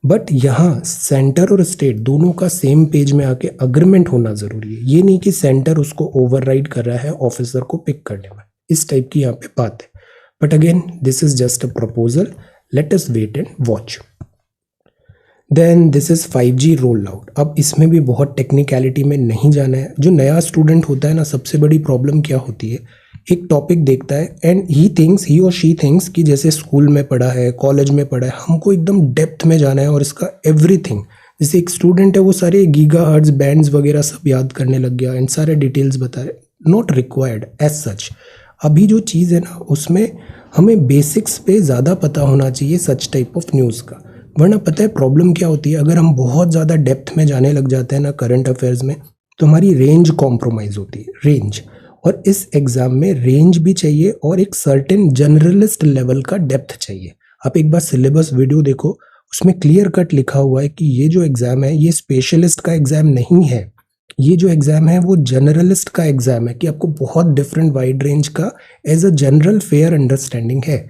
बट यहाँ सेंटर और स्टेट दोनों का सेम पेज में आके अग्रीमेंट होना ज़रूरी है। ये नहीं कि सेंटर उसको ओवरराइड कर रहा है ऑफिसर को पिक करने में। इस टाइप की यहाँ पे बात है। But again this is just a proposal, let us wait and watch. Then this is 5G roll out. अब इसमें भी बहुत टेक्निकलिटी में नहीं जाना है। जो नया स्टूडेंट होता है ना, सबसे बड़ी प्रॉब्लम क्या होती है, एक टॉपिक देखता है एंड ही और शी थिंक्स कि जैसे स्कूल में पढ़ा है, कॉलेज में पढ़ा है, हमको एकदम डेप्थ में जाना है और इसका एवरीथिंग। जैसे एक स्टूडेंट है वो सारे गीगाहर्ट्ज बैंड्स वगैरह सब याद करने लग गया एंड सारे डिटेल्स बता रहे, नॉट रिक्वायर्ड एज सच। अभी जो चीज़ है ना उसमें हमें बेसिक्स पे ज़्यादा पता होना चाहिए सच टाइप ऑफ न्यूज़ का। वरना पता है प्रॉब्लम क्या होती है, अगर हम बहुत ज़्यादा डेप्थ में जाने लग जाते हैं ना करंट अफेयर्स में, तो हमारी रेंज कॉम्प्रोमाइज़ होती है, रेंज। और इस एग्ज़ाम में रेंज भी चाहिए और एक सर्टेन जनरलिस्ट लेवल का डेप्थ चाहिए। आप एक बार सिलेबस वीडियो देखो, उसमें क्लियर कट लिखा हुआ है कि ये जो एग्ज़ाम है ये स्पेशलिस्ट का एग्ज़ाम नहीं है। ये जो एग्ज़ाम है वो जनरलिस्ट का एग्ज़ाम है कि आपको बहुत डिफरेंट वाइड रेंज का as a general fair understanding है।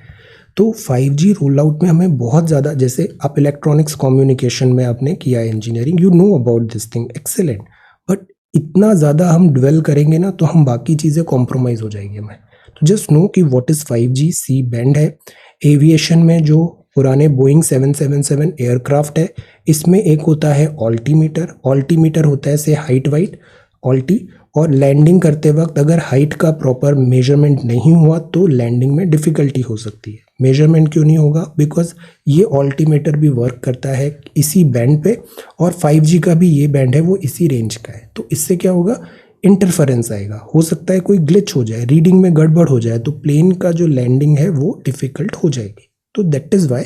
तो 5G रोल आउट में हमें बहुत ज़्यादा, जैसे आप इलेक्ट्रॉनिक्स कम्युनिकेशन में आपने किया है engineering, you know about this thing, excellent. But इतना ज़्यादा हम ड्वेल करेंगे ना तो हम बाकी चीज़ें कॉम्प्रोमाइज़ हो जाएगी हमें। तो जस्ट नो कि what is 5G। C band है। एविएशन में जो पुराने बोइंग 777 एयरक्राफ्ट है, इसमें एक होता है ऑल्टीमीटर। ऑल्टीमीटर होता है से हाइट वाइट ऑल्टी, और लैंडिंग करते वक्त अगर हाइट का प्रॉपर मेजरमेंट नहीं हुआ तो लैंडिंग में डिफ़िकल्टी हो सकती है। मेजरमेंट क्यों नहीं होगा, बिकॉज ये ऑल्टीमीटर भी वर्क करता है इसी बैंड पे, और 5G का भी ये बैंड है वो इसी रेंज का है। तो इससे क्या होगा, इंटरफेरेंस आएगा, हो सकता है कोई ग्लिच हो जाए, रीडिंग में गड़बड़ हो जाए, तो प्लेन का जो लैंडिंग है वो डिफ़िकल्ट हो जाएगी। तो दैट इज़ वाई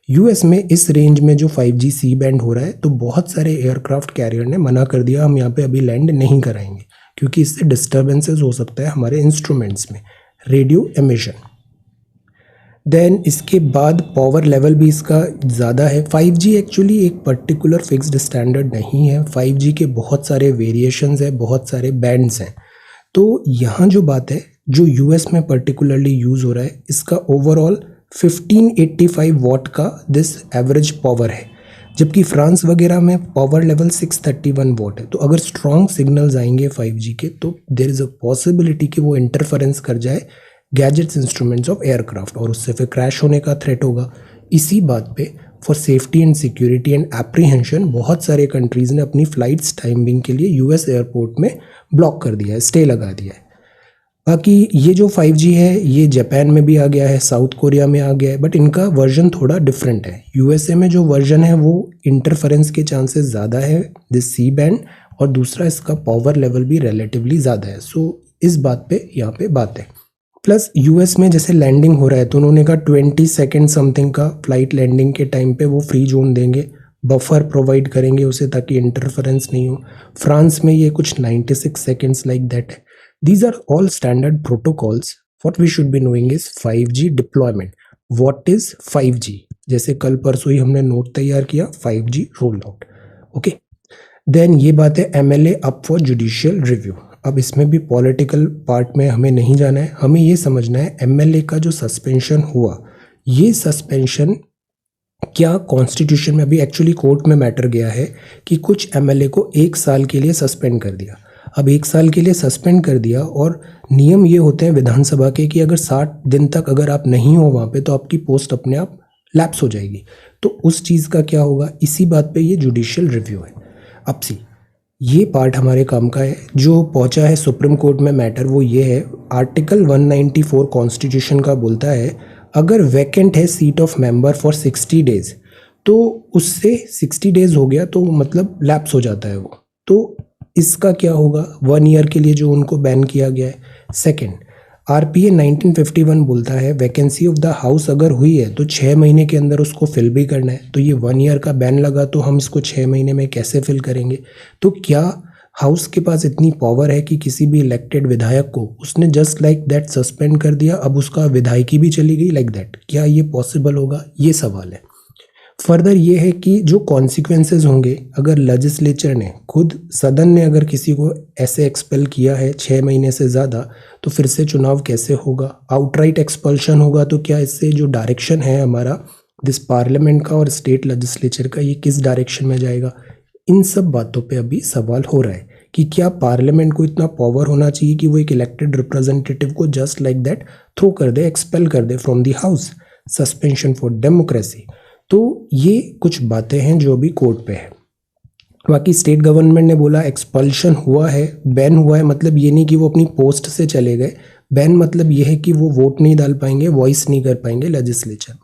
यूएस में इस रेंज में जो 5G सी बैंड हो रहा है, तो बहुत सारे एयरक्राफ्ट कैरियर ने मना कर दिया, हम यहाँ पे अभी लैंड नहीं कराएंगे, क्योंकि इससे डिस्टर्बेंसेस हो सकता है हमारे इंस्ट्रूमेंट्स में, रेडियो एमिशन। देन इसके बाद पावर लेवल भी इसका ज़्यादा है। 5G एक्चुअली एक पर्टिकुलर फिक्स्ड स्टैंडर्ड नहीं है। 5G के बहुत सारे वेरिएशंस हैं, बहुत सारे बैंड्स हैं। तो यहाँ जो बात है, जो यूएस में पर्टिकुलरली यूज़ हो रहा है, इसका ओवरऑल 1585 वॉट का दिस एवरेज पावर है, जबकि फ्रांस वगैरह में पावर लेवल 631 वॉट है। तो अगर स्ट्रॉन्ग सिग्नल्स आएंगे 5G के, तो देयर इज़ अ पॉसिबिलिटी कि वो इंटरफेरेंस कर जाए गैजेट्स, इंस्ट्रूमेंट्स ऑफ एयरक्राफ्ट, और उससे फिर क्रैश होने का थ्रेट होगा। इसी बात पे for safety and security and apprehension बहुत सारे कंट्रीज़ ने अपनी फ़्लाइट्स टाइमिंग के लिए यूएस एयरपोर्ट में ब्लॉक कर दिया है, स्टे लगा दिया है। बाकी ये जो 5G है ये जापान में भी आ गया है, साउथ कोरिया में आ गया है, बट इनका वर्जन थोड़ा डिफरेंट है। यूएसए में जो वर्जन है वो इंटरफेरेंस के चांसेस ज़्यादा है दिस सी बैंड, और दूसरा इसका पावर लेवल भी रिलेटिवली ज़्यादा है। सो इस बात पे यहाँ पे बात है। प्लस यूएस में जैसे लैंडिंग हो रहा है तो उन्होंने कहा 20 सेकेंड समथिंग का फ्लाइट लैंडिंग के टाइम पे वो फ्री जोन देंगे, बफर प्रोवाइड करेंगे उसे ताकि इंटरफेरेंस नहीं हो। फ्रांस में ये कुछ 96 सेकेंड्स लाइक दैट है। These are all standard protocols. What we should be knowing is 5G deployment. What is 5G? जैसे कल परसों ही हमने नोट तैयार किया 5G roll out. Okay, then ये बात है MLA up for judicial review. अब इसमें भी पॉलिटिकल पार्ट में हमें नहीं जाना है, हमें ये समझना है MLA का जो सस्पेंशन हुआ, ये सस्पेंशन क्या कॉन्स्टिट्यूशन में, अभी एक्चुअली कोर्ट में मैटर गया है कि कुछ MLA को 1 साल के लिए सस्पेंड कर दिया। अब 1 साल के लिए सस्पेंड कर दिया, और नियम ये होते हैं विधानसभा के कि अगर 60 दिन तक अगर आप नहीं हो वहाँ पे तो आपकी पोस्ट अपने आप लैप्स हो जाएगी। तो उस चीज़ का क्या होगा, इसी बात पे ये जुडिशियल रिव्यू है। अब सी ये पार्ट हमारे काम का है। जो पहुँचा है सुप्रीम कोर्ट में मैटर वो ये है, आर्टिकल 194 कॉन्स्टिट्यूशन का बोलता है अगर वैकेंट है seat of member for 60 days तो उससे 60 डेज हो गया तो मतलब लैप्स हो जाता है वो। तो इसका क्या होगा 1 ईयर के लिए जो उनको बैन किया गया है। सेकंड, आरपीए 1951 बोलता है वैकेंसी ऑफ द हाउस अगर हुई है तो 6 महीने के अंदर उसको फिल भी करना है। तो ये 1 ईयर का बैन लगा तो हम इसको 6 महीने में कैसे फिल करेंगे? तो क्या हाउस के पास इतनी पावर है कि किसी भी इलेक्टेड विधायक को उसने जस्ट लाइक दैट सस्पेंड कर दिया, अब उसका विधायकी भी चली गई लाइक दैट? क्या ये पॉसिबल होगा? ये सवाल है। फर्दर ये है कि जो कॉन्सिक्वेंसेज होंगे अगर लेजिस्लेचर ने खुद सदन ने अगर किसी को ऐसे एक्सपेल किया है 6 महीने से ज़्यादा, तो फिर से चुनाव कैसे होगा? आउटराइट एक्सपल्शन होगा तो क्या इससे जो डायरेक्शन है हमारा दिस पार्लियामेंट का और स्टेट लेजिस्लेचर का, ये किस डायरेक्शन में जाएगा? इन सब बातों पे अभी सवाल हो रहा है कि क्या पार्लियामेंट को इतना पावर होना चाहिए कि वो एक इलेक्टेड रिप्रेजेंटेटिव को जस्ट लाइक दैट थ्रो कर दे, एक्सपेल कर दे from the house? Suspension for democracy. तो ये कुछ बातें हैं जो अभी कोर्ट पे है। बाकी स्टेट गवर्नमेंट ने बोला एक्सपल्शन हुआ है, बैन हुआ है, मतलब ये नहीं कि वो अपनी पोस्ट से चले गए। बैन मतलब ये है कि वो वोट नहीं डाल पाएंगे, वॉइस नहीं कर पाएंगे लेजिस्लेचर।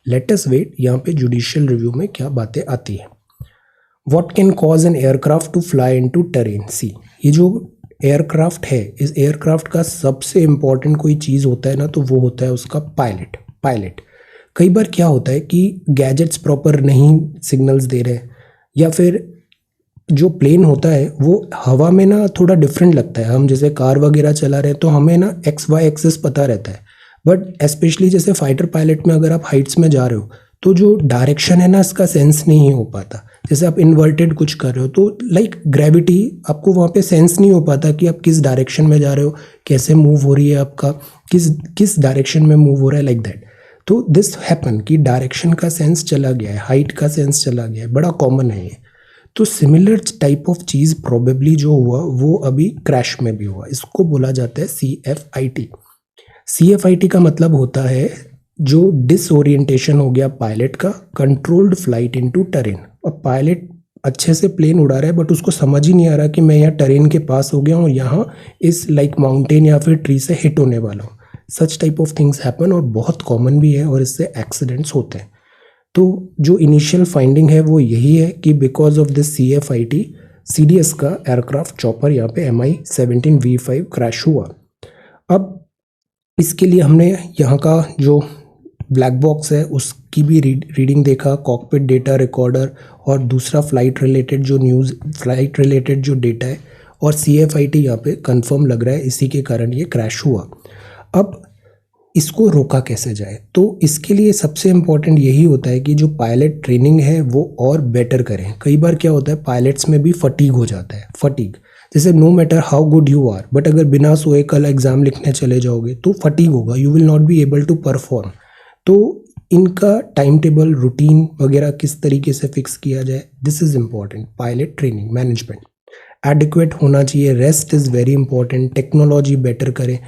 लेट अस वेट यहाँ पे जुडिशियल रिव्यू में क्या बातें आती हैं। What can cause an aircraft to fly into terrain? See, ये जो एयरक्राफ्ट है, इस एयरक्राफ्ट का सबसे इंपॉर्टेंट कोई चीज़ होता है ना, तो वो होता है उसका पायलट। कई बार क्या होता है कि गैजेट्स प्रॉपर नहीं सिग्नल्स दे रहे हैं, या फिर जो प्लेन होता है वो हवा में ना थोड़ा डिफरेंट लगता है। हम जैसे कार वगैरह चला रहे हैं तो हमें ना एक्स वाई एक्सेस पता रहता है, बट स्पेशली जैसे फाइटर पायलट में अगर आप हाइट्स में जा रहे हो तो जो डायरेक्शन है ना इसका सेंस नहीं हो पाता। जैसे आप इन्वर्टेड कुछ कर रहे हो तो लाइक ग्रेविटी आपको वहाँ पे सेंस नहीं हो पाता कि आप किस डायरेक्शन में जा रहे हो, कैसे मूव हो रही है आपका, किस डायरेक्शन में मूव हो रहा है, लाइक दैट। तो दिस हैपन कि डायरेक्शन का सेंस चला गया है, हाइट का सेंस चला गया है, बड़ा कॉमन है ये। तो similar type of cheese probably जो हुआ वो अभी क्रैश में भी हुआ। इसको बोला जाता है CFIT। CFIT का मतलब होता है जो डिसओरिएंटेशन हो गया पायलट का, कंट्रोल्ड फ्लाइट इनटू टेरेन। और पायलट अच्छे से प्लेन उड़ा रहा है बट उसको समझ ही नहीं आ रहा कि मैं यहाँ टेरेन के पास हो गया हूँ, यहाँ इस लाइक माउंटेन या फिर ट्री से हिट होने वाला हूँ। सच टाइप ऑफ थिंग्स हैपन और बहुत कॉमन भी है और इससे एक्सीडेंट्स होते हैं। तो जो इनिशियल फाइंडिंग है वो यही है कि because of this CFIT CDS का एयरक्राफ्ट चॉपर यहाँ पे Mi-17 V5 क्रैश हुआ। अब इसके लिए हमने यहाँ का जो ब्लैक बॉक्स है उसकी भी रीडिंग देखा, कॉकपिट डेटा रिकॉर्डर और दूसरा फ्लाइट रिलेटेड जो डेटा है, और CFIT यहाँ पे कंफर्म लग रहा है इसी के कारण ये क्रैश हुआ। अब इसको रोका कैसे जाए? तो इसके लिए सबसे इम्पॉर्टेंट यही होता है कि जो पायलट ट्रेनिंग है वो और बेटर करें। कई बार क्या होता है पायलट्स में भी फटीग हो जाता है। फटीग जैसे no matter how good you are, but अगर बिना सोए कल एग्जाम लिखने चले जाओगे तो फटीग होगा, you will not be able to perform. तो इनका टाइम टेबल रूटीन वगैरह किस तरीके से फिक्स किया जाए, this is important. Pilot training management adequate होना चाहिए, rest is very important, technology better करें,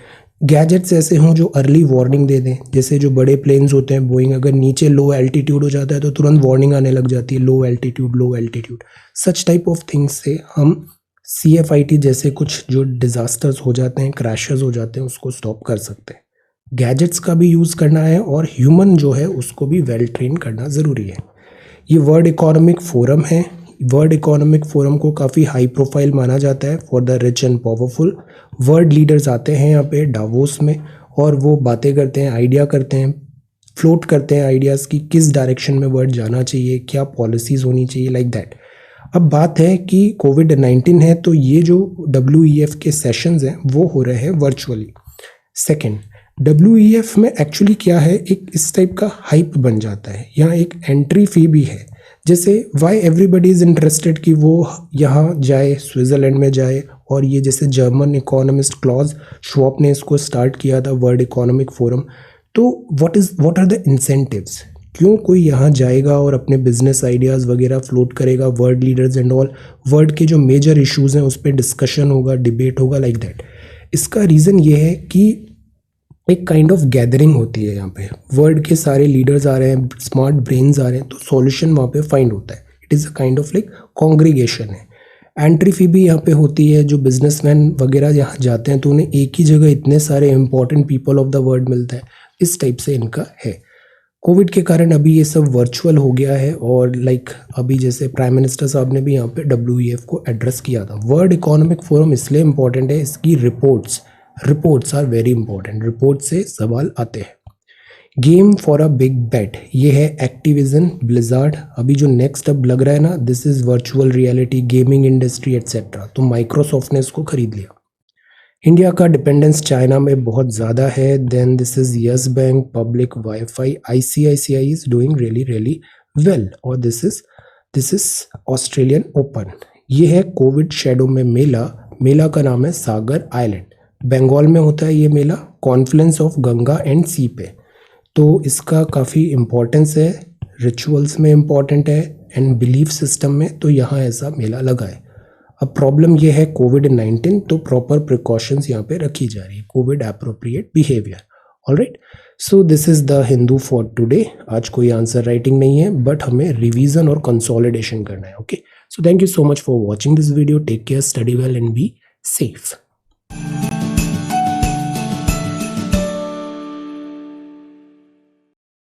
गैजेट्स ऐसे हों जो अर्ली वार्निंग दे दें। जैसे जो बड़े प्लेन्स होते हैं बोइंग, अगर नीचे लो एल्टीट्यूड हो जाता है तो तुरंत वार्निंग आने लग जाती है, लो altitude. Such type of things से हम CFIT जैसे कुछ जो डिज़ास्टर्स हो जाते हैं, क्रैशेस हो जाते हैं, उसको स्टॉप कर सकते हैं। गैजेट्स का भी यूज़ करना है और ह्यूमन जो है उसको भी वेल ट्रेन करना ज़रूरी है। ये वर्ल्ड इकोनॉमिक फोरम है। वर्ल्ड इकोनॉमिक फोरम को काफ़ी हाई प्रोफाइल माना जाता है for the rich and powerful. World leaders आते हैं यहाँ पे डावोस में और वो बातें करते हैं, आइडिया करते हैं, फ्लोट करते हैं आइडियाज़ की किस डायरेक्शन में वर्ल्ड जाना चाहिए, क्या पॉलिसीज़ होनी चाहिए, लाइक दैट। अब बात है कि कोविड-19 है तो ये जो WEF के सेशंस हैं वो हो रहे हैं वर्चुअली। सेकेंड, WEF में एक्चुअली क्या है, एक इस टाइप का हाइप बन जाता है। यहाँ एक एंट्री फ़ी भी है। जैसे वाई एवरीबडी इज़ इंटरेस्टेड कि वो यहाँ जाए, स्विट्ज़रलैंड में जाए, और ये जैसे जर्मन इकोनॉमिस्ट क्लॉज श्वाब ने इसको स्टार्ट किया था वर्ल्ड इकोनॉमिक फोरम। तो व्हाट आर द इंसेंटिव्स? क्यों कोई यहाँ जाएगा और अपने बिजनेस आइडियाज़ वगैरह फ्लोट करेगा, world leaders and all, world के जो मेजर इश्यूज़ हैं उस पर डिस्कशन होगा, डिबेट होगा, लाइक दैट। इसका रीज़न ये है कि एक काइंड ऑफ गैदरिंग होती है यहाँ पे, वर्ल्ड के सारे लीडर्स आ रहे हैं, स्मार्ट ब्रेन्स आ रहे हैं, तो सॉल्यूशन वहाँ पे फाइंड होता है। It is a kind of like congregation है। एंट्री फ़ी भी यहाँ पे होती है। जो बिजनेसमैन वगैरह यहाँ जाते हैं तो उन्हें एक ही जगह इतने सारे important people of the world मिलता है, इस टाइप से इनका है। कोविड के कारण अभी ये सब वर्चुअल हो गया है और अभी जैसे प्राइम मिनिस्टर साहब ने भी यहाँ पे WEF को एड्रेस किया था। वर्ल्ड इकोनॉमिक फोरम इसलिए इम्पोर्टेंट है, इसकी reports are very important. Report से सवाल आते हैं। Game for a big bet, ये है एक्टिविजन ब्लिजार्ड। अभी जो नेक्स्ट अब लग रहा है ना, this is virtual reality, gaming industry etcetera, तो माइक्रोसॉफ्ट ने इसको खरीद लिया। इंडिया का डिपेंडेंस चाइना में बहुत ज़्यादा है। Then this is Yes bank, public wifi, ICICI is doing really well. और दिस इज ऑस्ट्रेलियन ओपन। ये है कोविड शेडो में मेला का नाम है सागर आइलैंड, बंगाल में होता है ये मेला, कॉन्फ्लुएंस ऑफ गंगा एंड सी पे। तो इसका काफ़ी इम्पोर्टेंस है, रिचुअल्स में इम्पोर्टेंट है एंड बिलीफ सिस्टम में, तो यहाँ ऐसा मेला लगा है। अब प्रॉब्लम ये है कोविड-19, तो प्रॉपर प्रिकॉशंस यहाँ पे रखी जा रही है, Covid appropriate behaviour. Alright, so this is the Hindu for today. आज कोई आंसर राइटिंग नहीं है, बट हमें रिवीजन और कंसोलिडेशन करना है। Okay, so thank you so much for watching this video. Take care, study well and be safe.